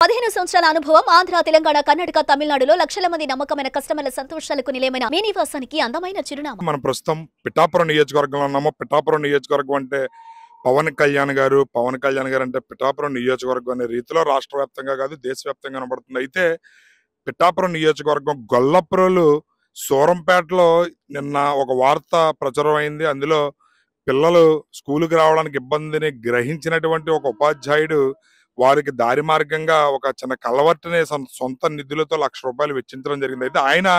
15 సంవత్సరాల అనుభవం ఆంధ్ర, తెలంగాణ, కర్ణాటక, తమిళనాడులో లక్షల మంది నమ్మకమైన కస్టమర్ల సంతోషాలకు నిలయమైన మీ నివాసానికి అందమైన చిరునామా. మనం ప్రస్తుతం పిఠాపురం నియోజకవర్గంలో ఉన్నాము. పిఠాపురం నియోజకవర్గం అంటే పవన్ కళ్యాణ్ గారు అంటే పిఠాపురం నియోజకవర్గం అనే రీతిలో రాష్ట్ర వ్యాప్తంగా కాదు దేశవ్యాప్తంగా కనబడుతుంది. అయితే పిఠాపురం నియోజకవర్గం గొల్లప్రోలు సూరంపేటలో నిన్న ఒక వార్త ప్రచురం అయింది. అందులో పిల్లలు స్కూలుకి రావడానికి ఇబ్బందిని గ్రహించినటువంటి ఒక ఉపాధ్యాయుడు వారికి దారి మార్గంగా ఒక చిన్న కలవర్టిని సొంత నిధులతో ₹1,00,000 వెచ్చించడం జరిగింది. అయితే ఆయన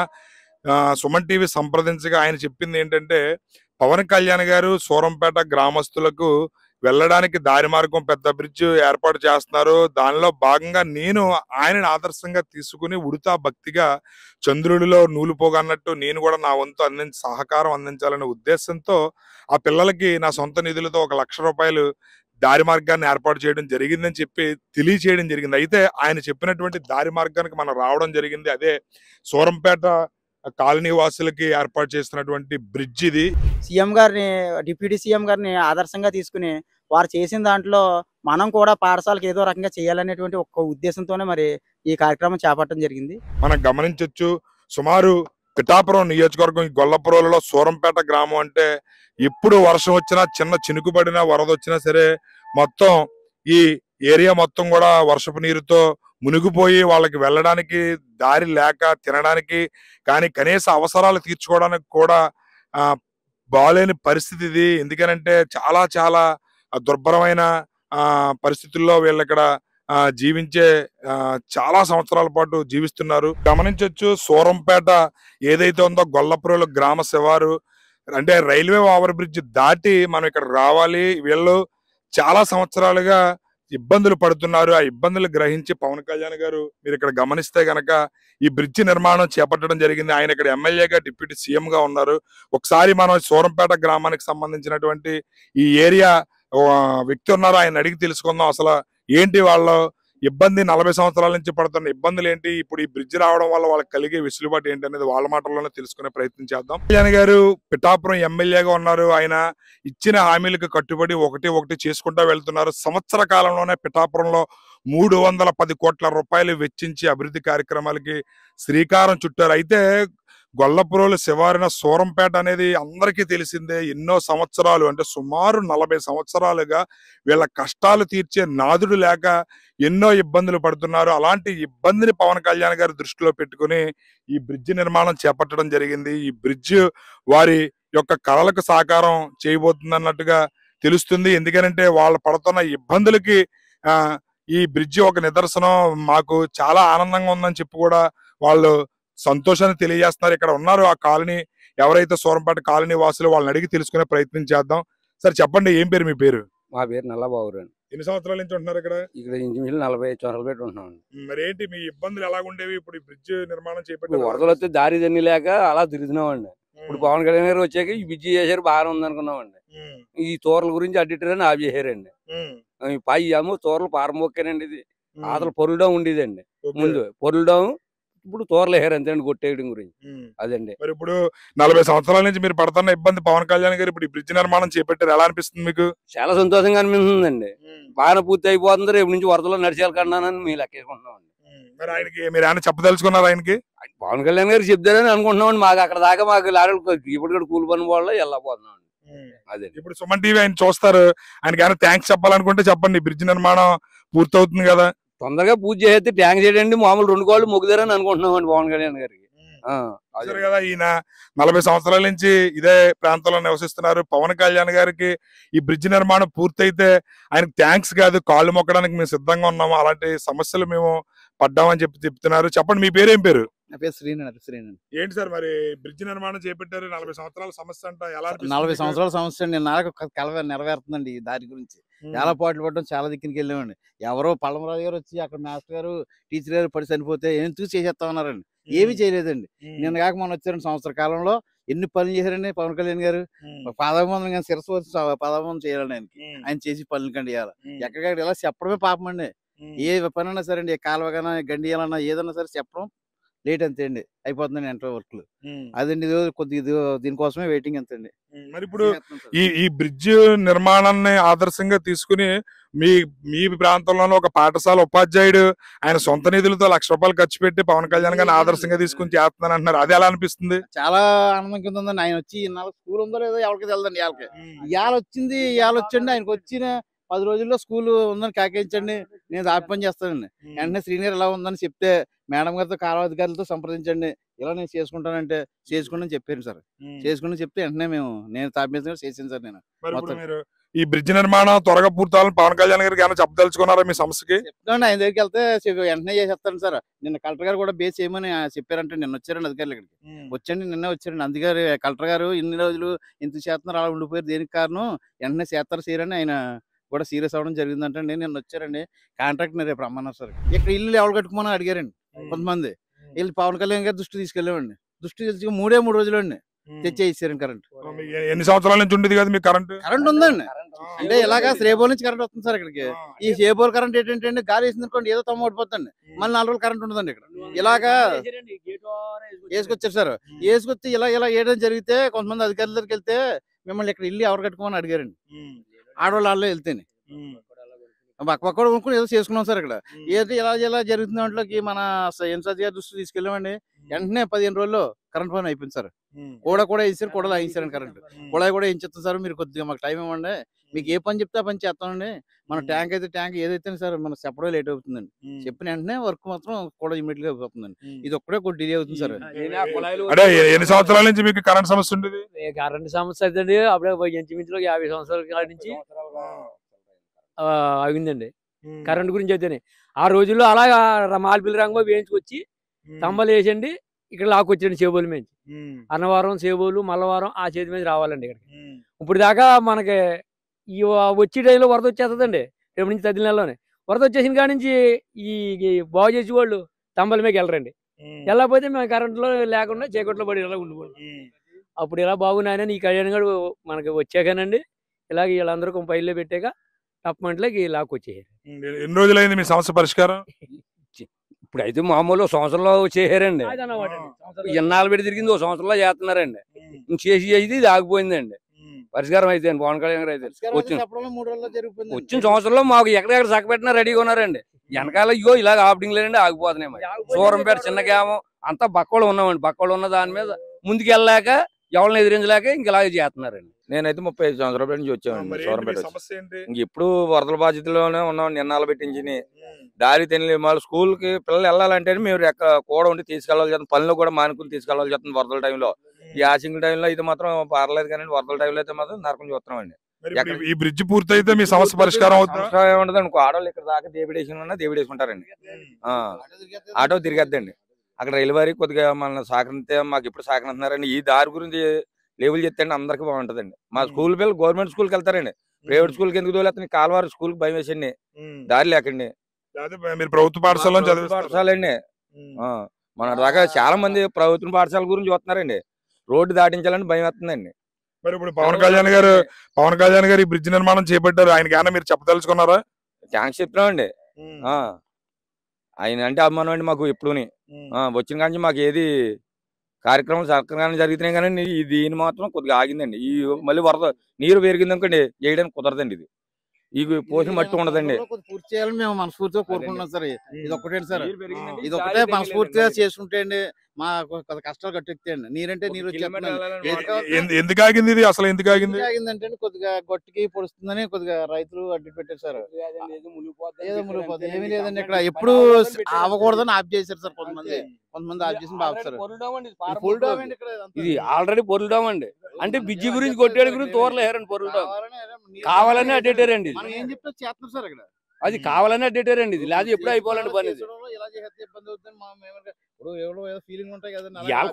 సుమన్ టీవీ సంప్రదించగా ఆయన చెప్పింది ఏంటంటే, పవన్ కళ్యాణ్ గారు సూరంపేట గ్రామస్తులకు వెళ్ళడానికి దారి మార్గం పెద్ద బ్రిడ్జ్ ఏర్పాటు చేస్తున్నారు. దానిలో భాగంగా నేను ఆయనని ఆదర్శంగా తీసుకుని ఉడతా భక్తిగా చంద్రుడిలో నూలుపోగన్నట్టు నేను కూడా నా వంతు సహకారం అందించాలనే ఉద్దేశంతో ఆ పిల్లలకి నా సొంత నిధులతో ఒక ₹1,00,000 దారి మార్గాన్ని ఏర్పాటు చేయడం జరిగిందని చెప్పి తెలియచేయడం జరిగింది. అయితే ఆయన చెప్పినటువంటి దారి మార్గానికి మనం రావడం జరిగింది. అదే సూరంపేట కాలనీ వాసులకి ఏర్పాటు చేస్తున్నటువంటి బ్రిడ్జ్ ఇది. సీఎం గారిని, డిప్యూటీ సీఎం గారిని ఆదర్శంగా తీసుకుని వారు చేసిన దాంట్లో మనం కూడా పాఠశాలకు ఏదో రకంగా చేయాలనేటువంటి ఒక ఉద్దేశంతోనే మరి ఈ కార్యక్రమం చేపట్టడం జరిగింది. మనం గమనించవచ్చు, సుమారు పిఠాపురం నియోజకవర్గం గొల్లపురంలో సూరంపేట గ్రామం అంటే ఎప్పుడు వర్షం వచ్చినా చిన్న చినుకుపడినా వరద వచ్చినా సరే మొత్తం ఈ ఏరియా మొత్తం కూడా వర్షపు నీరుతో మునిగిపోయి వాళ్ళకి వెళ్ళడానికి దారి లేక తినడానికి కానీ కనీస అవసరాలు తీర్చుకోవడానికి కూడా బాలేని పరిస్థితి ఇది. ఎందుకనంటే చాలా చాలా దుర్భరమైన పరిస్థితుల్లో వీళ్ళు ఇక్కడ జీవించే చాలా సంవత్సరాల పాటు జీవిస్తున్నారు. గమనించవచ్చు, సూరంపేట ఏదైతే ఉందో గొల్లపురంలో గ్రామ శివారు అంటే రైల్వే ఓవర్ బ్రిడ్జ్ దాటి మనం ఇక్కడ రావాలి. వీళ్ళు చాలా సంవత్సరాలుగా ఇబ్బందులు పడుతున్నారు. ఆ ఇబ్బందులు గ్రహించి పవన్ కళ్యాణ్ గారు మీరు ఇక్కడ గమనిస్తే గనక ఈ బ్రిడ్జి నిర్మాణం చేపట్టడం జరిగింది. ఆయన ఇక్కడ ఎమ్మెల్యేగా డిప్యూటీ సీఎం గా ఉన్నారు. ఒకసారి మనం సూరంపేట గ్రామానికి సంబంధించినటువంటి ఈ ఏరియా వ్యక్తి ఉన్నారు, ఆయన అడిగి తెలుసుకుందాం అసలు ఏంటి వాళ్ళ ఇబ్బంది, 40 సంవత్సరాల నుంచి పడుతున్న ఇబ్బందులు ఏంటి, ఇప్పుడు ఈ బ్రిడ్జ్ రావడం వల్ల వాళ్ళకి కలిగే వెసులుబాటు ఏంటి అనేది వాళ్ళ మాటల్లోనే తెలుసుకునే ప్రయత్నం చేద్దాం. కళ్యాణ్ గారు పిఠాపురం ఎమ్మెల్యేగా ఉన్నారు. ఆయన ఇచ్చిన హామీలకు కట్టుబడి ఒకటి చేసుకుంటూ వెళ్తున్నారు. సంవత్సర కాలంలోనే పిఠాపురంలో ₹310 కోట్ల వెచ్చించి అభివృద్ధి కార్యక్రమాలకి శ్రీకారం చుట్టారు. అయితే గొల్లపురోలు శివారిన సూరంపేట అనేది అందరికీ తెలిసిందే. ఎన్నో సంవత్సరాలు అంటే సుమారు 40 సంవత్సరాలుగా వీళ్ళ కష్టాలు తీర్చే నాదుడు లేక ఎన్నో ఇబ్బందులు పడుతున్నారు. అలాంటి ఇబ్బందిని పవన్ కళ్యాణ్ గారు దృష్టిలో పెట్టుకుని ఈ బ్రిడ్జ్ నిర్మాణం చేపట్టడం జరిగింది. ఈ బ్రిడ్జ్ వారి యొక్క కళలకు సాకారం చేయబోతుంది అన్నట్టుగా తెలుస్తుంది. ఎందుకంటే వాళ్ళు పడుతున్న ఇబ్బందులకి ఈ బ్రిడ్జ్ ఒక నిదర్శనం. మాకు చాలా ఆనందంగా ఉందని చెప్పి కూడా వాళ్ళు సంతోషాన్ని తెలియజేస్తున్నారు. ఇక్కడ ఉన్నారు ఆ కాలనీ ఎవరైతే సూరంపేట కాలనీ వాసులు, వాళ్ళని అడిగి తెలుసుకునే ప్రయత్నం చేద్దాం. సార్ చెప్పండి, ఏం పేరు మీ పేరు? మా పేరు నల్లబాబు అండి. ఎన్ని సంవత్సరాల నుంచి ఉంటున్నారు ఇక్కడ? ఇక్కడ ఇంచుమించు 45 సంవత్సరాలు పెట్టి ఉంటున్నాం. మరి ఏంటి మీ ఇబ్బందులు ఎలాగుండేవి? ఇప్పుడు ఈ బ్రిడ్జ్ నిర్మాణం చేపట్టి వరదలు వస్తే దారి తన్ని లేక అలా తిరుగుతున్నామండి. ఇప్పుడు పవన్ కళ్యాణ్ గారు వచ్చాక ఈ బ్రిడ్జి చేశారు, బాగానే ఉంది అనుకున్నామండి. ఈ తోరల గురించి అడ్డిటరని ఆఫ్ చేశారండి. పై ఏమో తోరలు పారమొక్కానండి. ఇది అసలు పొరులడం ఉండేదండి ముందు, పొరులడం ఇప్పుడు తోరలు వేసారు అంతే అండి, కొట్టేయడం గురించి అదండి. మరి ఇప్పుడు 40 సంవత్సరాల నుంచి మీరు పడుతున్న ఇబ్బంది పవన్ కళ్యాణ్ గారు ఇప్పుడు ఈ బ్రిడ్జ్ నిర్మాణం చేపట్టారు, ఎలా అనిపిస్తుంది మీకు? చాలా సంతోషంగా అనిపిస్తుందండి. బాగా పూర్తి అయిపోతుంది, రేపు నుంచి వరదలో నడిచేయాలకన్నానని మేము లెక్కేసుకుంటున్నామండి. మరి ఆయనకి మీరు ఏమైనా చెప్పదలుచుకున్నారు? ఆయనకి పవన్ కళ్యాణ్ గారు చెప్తారని అనుకుంటున్నామండి. మాకు అక్కడ దాకా మాకు లారీలు ఇప్పుడు కూడా కూలి పని వాళ్ళ వెళ్ళకపోతున్నాం. అదే ఇప్పుడు సుమన్ టీవీ ఆయన చూస్తారు, ఆయనకి ఏమైనా థ్యాంక్స్ చెప్పాలనుకుంటే చెప్పండి. బ్రిడ్జ్ నిర్మాణం పూర్తవుతుంది కదా, తొందరగా పూజ చేస్తే ట్యాంక్ చేయడండి. మామూలు 2 కాళ్ళు మొక్కుదారని అనుకుంటున్నామండి పవన్ కళ్యాణ్ గారికి. అదే కదా, ఈయన 40 సంవత్సరాల నుంచి ఇదే ప్రాంతంలో నివసిస్తున్నారు. పవన్ కళ్యాణ్ గారికి ఈ బ్రిడ్జ్ నిర్మాణం పూర్తయితే ఆయనకు థ్యాంక్స్ కాదు, కాళ్ళు మొక్కడానికి మేము సిద్ధంగా ఉన్నాము. అలాంటి సమస్యలు మేము పడ్డామని చెప్తున్నారు. చెప్పండి, మీ పేరు? ఏం పేరు? నా పేరు శ్రీనాథ్. ఏంటి సార్ మరి బ్రిడ్జ్ నిర్మాణం చేపట్టారు, 40 సంవత్సరాల సమస్య అంట, ఎలా? 40 సంవత్సరాల సమస్య నాకు కలవ నెరవేరుతుందండి. ఈ దారి గురించి చాలా పాటలు పడడం, చాలా దిక్కునికి వెళ్ళామండి. ఎవరో పల్లమరాజు గారు వచ్చి అక్కడ మాస్టర్ గారు, టీచర్ గారు పడి చనిపోతే ఎందుకు చేసేస్తా ఉన్నారండి, ఏమి చేయలేదండి. నిన్న కాక మనం వచ్చారండి, సంవత్సర కాలంలో ఎన్ని పనులు చేశారండి పవన్ కళ్యాణ్ గారు. పాదబంధం కానీ శిరస్సు వచ్చి పాదబంధం చేయాలండి ఆయనకి. ఆయన చేసి పనులు కండి ఇవ్వాలి, ఎక్కడికక్కడ ఇలా చెప్పడమే పాపం అండి. ఏ పని అన్నా సరే అండి, కాలువగానా గండి వేయాలన్నా ఏదన్నా సరే చెప్పడం లేట్ అంతే అండి, అయిపోతుందండి ఎంటర్ వర్క్లు. అదండి కొద్దిగా దీనికోసమే వెయిటింగ్ అంతండి. మరి ఇప్పుడు ఈ బ్రిడ్జ్ నిర్మాణాన్ని ఆదర్శంగా తీసుకుని మీ మీ ప్రాంతంలోనే ఒక పాఠశాల ఉపాధ్యాయుడు ఆయన సొంత నిధులతో ₹1,00,000 ఖర్చు పెట్టి పవన్ కళ్యాణ్ గారిని ఆదర్శంగా తీసుకుని చేస్తున్నాను అంటున్నారు. అది ఎలా అనిపిస్తుంది? చాలా ఆనందం కింద ఉందండి. ఆయన వచ్చి ఇన్నాళ్ళు స్కూల్ ఉందో లేదో ఎవరికి తెలదండి. ఇవాళ వచ్చింది, ఇవాళ వచ్చండి. ఆయనకు వచ్చిన 10 రోజుల్లో స్కూల్ ఉందని కేటాయించండి, నేను దాపి పని చేస్తానండి. వెంటనే శ్రీనగర్ ఎలా ఉందని చెప్తే మేడం గారితో కాలువాధికారులతో సంప్రదించండి, ఇలా నేను చేసుకుంటానంటే చేసుకుంటాను చెప్పాను సార్. చేసుకుని చెప్తే వెంటనే నేను తాపించాను చేసాను సార్. నేను మీరు ఈ బ్రిడ్జ్ నిర్మాణం త్వరగా పూర్తవాలని పవన్ కళ్యాణ్ గారికి ఏమైనా చెప్పదలుచుకున్నారా మీ సమస్యకి? చెప్తానండి, ఆయన దగ్గరికి వెళ్తే వెంటనే చేసేస్తాను సార్. నిన్న కలెక్టర్ గారు కూడా బేస్ చేయమని చెప్పారంటే నిన్న వచ్చారండి అధికారులు ఇక్కడికి. వచ్చండి నిన్న వచ్చారండి అందుగారు. కలెక్టర్ గారు ఇన్ని రోజులు ఇంత చేస్తున్నారు, అలా ఉండిపోయారు, దేనికి కారణం వెంటనే చేస్తారు చేయరని ఆయన కూడా సీరియస్ అవ్వడం జరిగిందంటే నిన్న వచ్చారండి. కాంట్రాక్ట్ రేపు రమ్మన్నారు సార్. ఇక్కడ ఇల్లు ఎవరు కట్టుకోమని అడిగారండి కొంతమంది. వీళ్ళు పవన్ కళ్యాణ్ గారి దృష్టి తీసుకెళ్ళామండి. దృష్టి తెచ్చి 3 రోజులు అండి తెచ్చే ఇచ్చారండి కరెంట్. ఎన్ని సంవత్సరాల నుంచి ఉండేది కదా మీకు కరెంట్? కరెంట్ ఉందండి, అంటే ఇలాగా శ్రేబోల్ నుంచి కరెంట్ వస్తుంది సార్ ఇక్కడికి. ఈ శ్రేబోల్ కరెంట్ ఏంటంటే గాలి వేసింది అనుకోండి ఏదో తమ్మ ఓడిపోతుంది, మళ్ళీ 4 రోజులు కరెంట్ ఉండదండి ఇక్కడ. ఇలాగా వేసుకొచ్చారు సార్. వేసుకొచ్చి ఇలా వేయడం జరిగితే కొంతమంది అధికారుల దగ్గరికి వెళ్తే మిమ్మల్ని ఇక్కడ ఇల్లు ఎవరు కట్టుకోమని అడిగారండి. ఆడవాళ్ళు వెళ్తేనే పక్క కొనుక్కుని ఏదో చేసుకున్నాం సార్. ఇక్కడ ఏది ఇలా జరుగుతున్న దాంట్లోకి మన ఇన్ఛార్జ్ గారి దృష్టి తీసుకెళ్ళామండి. వెంటనే 15 రోజుల్లో కరెంట్ పని అయిపోయింది సార్. కూడా వేసారు, కూడా వేయించారండి కరెంట్. కూడా వేయించేస్తాం సార్, మీరు కొద్దిగా మాకు టైం ఇవ్వండి, మీకు ఏ పని చెప్తే ఆ పని చేస్తామండి. మన ట్యాంక్ అయితే ట్యాంక్ ఏదైతే సార్ మనం చెప్పడం లేట్ అవుతుందండి. చెప్పిన వెంటనే వర్క్ మాత్రం కూడా ఇమీడియట్ గా అయిపోతుందండి. ఇది ఒక్కడే కొద్ది డిలే అవుతుంది సార్. అంటే ఎన్ని సంవత్సరాల నుంచి మీకు కరెంట్ సమస్య ఉంటుంది? కరెంట్ సమస్య అయితే అప్పుడే ఇంచుమించులో 50 సంవత్సరాల నుంచి అయిందండి కరెంట్ గురించి అయితేనే. ఆ రోజుల్లో అలాగా మాల్పిల్లి రంగం వేయించుకొచ్చి తంబలు వేసండి ఇక్కడ లాక్కొచ్చండి సేబోలు మీద. అన్నవరం సేబోలు మల్లవరం ఆ చేతి మీద రావాలండి ఇక్కడికి. ఇప్పుడు దాకా మనకి ఈ వచ్చే టైంలో వరద వచ్చేస్తుందండి. రేపు నుంచి 10 నెలలోనే వరద వచ్చేసిన కాడి నుంచి ఈ బాగు చేసే వాళ్ళు తంబల మీద వెళ్ళరండి. వెళ్ళకపోతే మేము కరెంట్లో లేకుండా చీకట్లో పడి ఇలా ఉండిపోండి. అప్పుడు ఇలా బాగున్నాయని ఈ కళ్యాణ్ గారు మనకి వచ్చాకనండి ఇలాగ వీళ్ళందరూ పైల్లో పెట్టాక టప్మంట్లోకి లాక్కొచ్చేయారు. ఎన్ని రోజులైంది మీ సమస్య పరిష్కారం? ఇప్పుడు అయితే మామూలు సంవత్సరంలో చేసారండి. ఎన్నాళ్ళు పెట్టి తిరిగింది 1 సంవత్సరంలో చేస్తున్నారండి. చేసి ఇది ఆగిపోయిందండి. పరిష్కారం అయితే పవన్ కళ్యాణ్ గారు అయితే వచ్చిన సంవత్సరంలో మాకు ఎక్కడెక్కడ చక్కబెట్టినా రెడీగా ఉన్నారండి. వెనకాల ఇగో ఇలాగ ఆపటింగ్ లేదండి ఆగిపోతున్నాయి. సూరంపేట చిన్న గ్రామం అంతా బక్కలు ఉన్నామండి. బక్కలు ఉన్న దాని మీద ముందుకు వెళ్ళలేక ఎవరిని ఎదిరించలేక ఇంక ఇలాగే చేస్తున్నారండి. నేనైతే 35 సంవత్సరాల నుంచి వచ్చామండి సూరంపేట. ఇప్పుడు వరదల బాధ్యతలోనే ఉన్నాం. నిన్నాళ్ళు పెట్టించి దారి తెలియని వాళ్ళు స్కూల్ కి పిల్లలు వెళ్ళాలంటే మేము కూడా ఉండి తీసుకెళ్ళాలి చేస్తాం. పనులు కూడా మానుకుని తీసుకెళ్ళాలి చేస్తుంది వరదల టైంలో. ఈ ఆసింగ్ టైంలో అయితే మాత్రం పర్లేదు కానీ వరదల టైంలో అయితే మాత్రం నరకం చూస్తున్నామండి. ఈ బ్రిడ్జ్ పూర్తయితే మీ సమస్య పరిష్కారం ఏముండదు అనుకో, ఆడవాళ్ళు ఇక్కడ దాకా దేవుడేసుకుంటారండి. ఆటో తిరిగేద్దండి. అక్కడ రైల్వే కొద్దిగా మన సహకరిస్తే మాకు ఇప్పుడు సహకరిస్తున్నారండి. ఈ దారి గురించి లేబుల్ చెప్తే అందరికి బాగుంటదండి. మా స్కూల్ పిల్లలు గవర్నమెంట్ స్కూల్కి వెళ్తారండి. ప్రైవేట్ స్కూల్కి ఎందుకు తోలేస్తాను? కాలువారు స్కూల్కి భయం వేసండి, దారి లేకండి. ప్రభుత్వ పాఠశాలండి మన దాకా చాలా మంది ప్రభుత్వ పాఠశాల గురించి చూస్తున్నారండి. రోడ్డు దాటించాలని భయం వేస్తుందండి. మరి ఇప్పుడు పవన్ కళ్యాణ్ గారు ఈ బ్రిడ్జ్ నిర్మాణం చేపట్టారు. ఆయనకైనా మీరు చెప్పదలుచుకున్నారా? థ్యాంక్స్ చెప్తున్నామండి. ఆయన అంటే అభిమానం అండి మాకు ఎప్పుడుని. వచ్చిన కానీ మాకు ఏది కార్యక్రమం సక్రమంగా జరుగుతున్నాయి కానీ దీని మాత్రం కొద్దిగా ఆగిందండి. ఈ మళ్ళీ వరద నీరు పెరిగింది అనుకోండి చేయడానికి కుదరదండి. ఇది ఈ పోసిన మట్టి ఉండదండి. పూర్తి చేయాలని మేము మనస్ఫూర్తిగా కోరుకుంటున్నాం సార్. ఇది ఒక్కటేండి సార్, ఇది ఒకటే మనస్ఫూర్తిగా చేసుకుంటే మా కష్టాలు కట్టెక్తాయండి. నీరంటే నీరు ఎందుకు ఆగింది? ఇది అసలు ఎందుకు ఆగిందంటే కొద్దిగా గొట్టికి పొడుస్తుందని కొద్దిగా రైతులు అడ్డు పెట్టారు సార్. ఏదో మునిగిపోతుంది ఏమీ లేదండి. ఇక్కడ ఎప్పుడు అవ్వకూడదని ఆఫ్ చేశారు సార్. కొంతమంది ఆఫ్ చేసి బాగుతారు. ఇది ఆల్రెడీ పొరులుడాం అండి. అంటే బిజ్జి గురించి కొట్టేడు గురించి తోరలు వేరండి. పొరులుడాం కావాలని అడ్డేటారండి. అది కావాలని అడ్డేటారండి. ఇది లేదు ఎప్పుడు అయిపోవాలండి పని.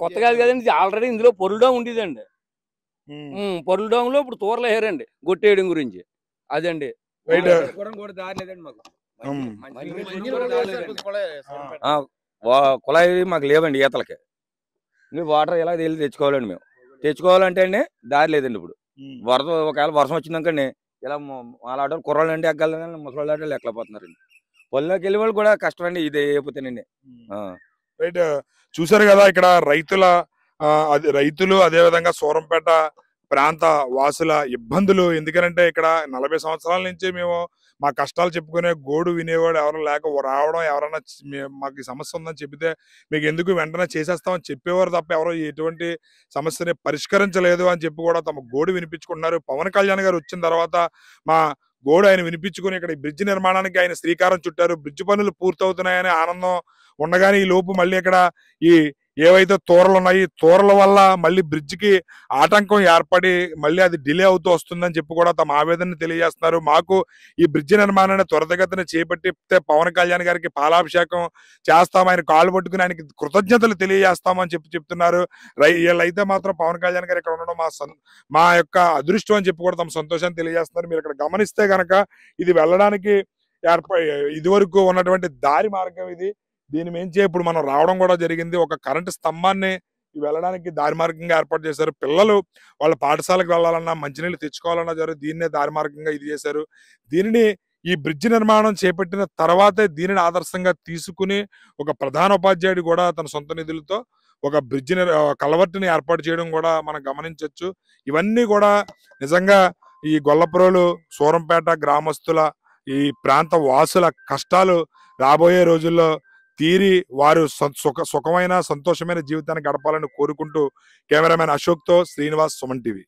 కొత్త కాదు కదండి, ఇది ఆల్రెడీ ఇందులో పొరులుడాం ఉండేదండి. పొరులుడాం లో ఇప్పుడు తోరలు వేరండి కొట్టేయడం గురించి. అదండి కుళాయి మాకు లేవండి ఈతలకి. వాటర్ ఎలా వెళ్ళి తెచ్చుకోవాలండి. మేము తెచ్చుకోవాలంటే అండి దారి లేదండి. ఇప్పుడు వరద ఒకవేళ వర్షం వచ్చిందనుకోండి ఇలా మాలాట కుర్రాళ్ళు అంటే ఎక్కగలని ముసలాళ్ళు ఎక్కలేకపోతున్నారండి. పొలంలోకి వెళ్ళే వాళ్ళు కూడా కష్టం అండి. ఇది అయిపోతేనండి రైట్. చూసారు కదా ఇక్కడ రైతులు అదే విధంగా సూరంపేట ప్రాంత వాసుల ఇబ్బందులు. ఎందుకంటే ఇక్కడ 40 సంవత్సరాల నుంచి మేము మా కష్టాలు చెప్పుకునే గోడు వినేవాడు ఎవరు లేక రావడం, ఎవరైనా మాకు ఈ సమస్య ఉందని చెబితే మీకు ఎందుకు వెంటనే చేసేస్తామని చెప్పేవారు తప్ప ఎవరో ఎటువంటి సమస్యని పరిష్కరించలేదు అని చెప్పి కూడా తమ గోడు వినిపించుకుంటున్నారు. పవన్ కళ్యాణ్ గారు వచ్చిన తర్వాత మా గోడు ఆయన వినిపించుకుని ఇక్కడ ఈ బ్రిడ్జ్ నిర్మాణానికి ఆయన శ్రీకారం చుట్టారు. బ్రిడ్జ్ పనులు పూర్తవుతున్నాయని ఆనందం ఉండగానే ఈ లోపు మళ్ళీ ఇక్కడ ఈ ఏవైతే తూరలు ఉన్నాయి, తూరల వల్ల మళ్ళీ బ్రిడ్జికి ఆటంకం ఏర్పడి మళ్ళీ అది డిలే అవుతూ వస్తుందని చెప్పి కూడా తమ ఆవేదన తెలియజేస్తున్నారు. మాకు ఈ బ్రిడ్జి నిర్మాణాన్ని త్వరితగతిన చేపట్టితే పవన్ కళ్యాణ్ గారికి పాలాభిషేకం చేస్తాం, ఆయన కాళ్ళు పట్టుకుని ఆయనకి కృతజ్ఞతలు తెలియజేస్తామని చెప్తున్నారు. వీళ్ళైతే మాత్రం పవన్ కళ్యాణ్ గారు ఇక్కడ ఉండడం మా యొక్క అదృష్టం అని చెప్పి కూడా తమ సంతోషాన్ని తెలియజేస్తున్నారు. మీరు ఇక్కడ గమనిస్తే గనక ఇది వెళ్ళడానికి ఇదివరకు ఉన్నటువంటి దారి మార్గం ఇది. దీని మించి ఇప్పుడు మనం రావడం కూడా జరిగింది. ఒక కరెంటు స్తంభాన్ని వెళ్ళడానికి దారి మార్గంగా ఏర్పాటు చేశారు. పిల్లలు వాళ్ళ పాఠశాలకు వెళ్ళాలన్నా, మంచినీళ్ళు తెచ్చుకోవాలన్నా దీన్నే దారి మార్గంగా ఇది చేశారు. దీనిని ఈ బ్రిడ్జి నిర్మాణం చేపట్టిన తర్వాతే దీనిని ఆదర్శంగా తీసుకుని ఒక ప్రధాన ఉపాధ్యాయుడు కూడా తన సొంత నిధులతో ఒక బ్రిడ్జి కలవర్టిని ఏర్పాటు చేయడం కూడా మనం గమనించవచ్చు. ఇవన్నీ కూడా నిజంగా ఈ గొల్లప్రోలు సూరంపేట గ్రామస్తుల ఈ ప్రాంత వాసుల కష్టాలు రాబోయే రోజుల్లో తీరి వారు సుఖమైన సంతోషమైన జీవితాన్ని గడపాలని కోరుకుంటూ కెమెరామెన్ అశోక్తో శ్రీనివాస్, సుమన్ టీవీ.